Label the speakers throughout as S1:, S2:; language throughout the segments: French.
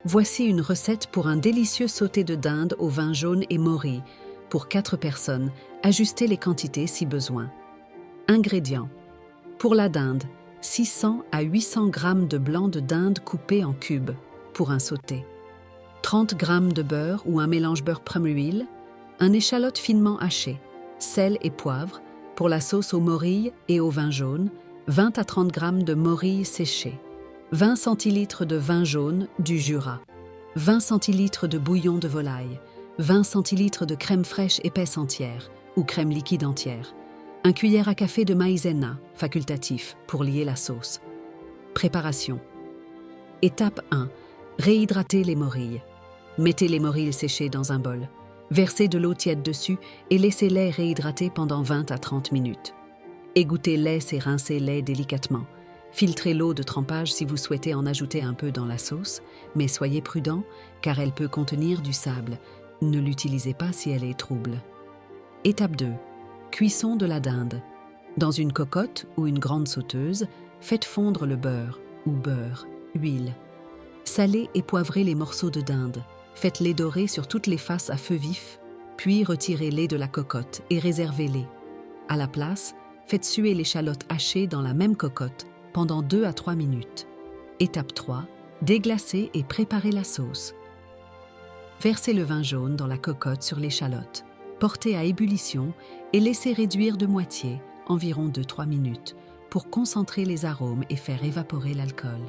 S1: Voici une recette pour un délicieux sauté de dinde au vin jaune et morille. Pour 4 personnes, ajustez les quantités si besoin. Ingrédients. Pour la dinde, 600 à 800 g de blanc de dinde coupé en cubes pour un sauté. 30 g de beurre ou un mélange beurre pomme huile, un échalote finement haché, sel et poivre pour la sauce au morille et au vin jaune, 20 à 30 g de morille séché, 20 centilitres de vin jaune du Jura, 20 centilitres de bouillon de volaille, 20 centilitres de crème fraîche épaisse entière ou crème liquide entière, 1 cuillère à café de maïzena, facultatif, pour lier la sauce. Préparation. Étape 1. Réhydrater les morilles. Mettez les morilles séchées dans un bol. Versez de l'eau tiède dessus et laissez-les réhydrater pendant 20 à 30 minutes. Égouttez-les et rincez-les délicatement. Filtrez l'eau de trempage si vous souhaitez en ajouter un peu dans la sauce, mais soyez prudent car elle peut contenir du sable. Ne l'utilisez pas si elle est trouble. Étape 2. Cuisson de la dinde. Dans une cocotte ou une grande sauteuse, faites fondre le beurre ou beurre, huile. Salez et poivrez les morceaux de dinde. Faites-les dorer sur toutes les faces à feu vif, puis retirez-les de la cocotte et réservez-les. À la place, faites suer l'échalote hachée dans la même cocotte pendant 2 à 3 minutes. Étape 3. Déglacez et préparez la sauce. Versez le vin jaune dans la cocotte sur l'échalote. Portez à ébullition et laissez réduire de moitié, environ 2-3 minutes, pour concentrer les arômes et faire évaporer l'alcool.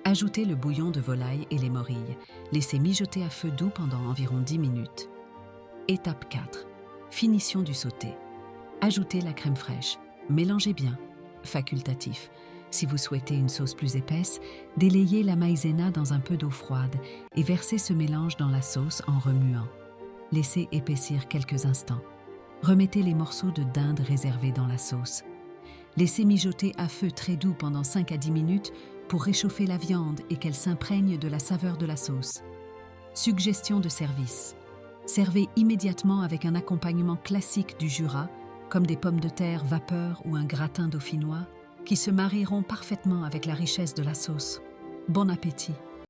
S1: Ajoutez le bouillon de volaille et les morilles. Laissez mijoter à feu doux pendant environ 10 minutes. Étape 4. Finition du sauté. Ajoutez la crème fraîche. Mélangez bien. Facultatif. Si vous souhaitez une sauce plus épaisse, délayez la maïzena dans un peu d'eau froide et versez ce mélange dans la sauce en remuant. Laissez épaissir quelques instants. Remettez les morceaux de dinde réservés dans la sauce. Laissez mijoter à feu très doux pendant 5 à 10 minutes pour réchauffer la viande et qu'elle s'imprègne de la saveur de la sauce. Suggestion de service. Servez immédiatement avec un accompagnement classique du Jura, comme des pommes de terre vapeur ou un gratin dauphinois, qui se marieront parfaitement avec la richesse de la sauce. Bon appétit!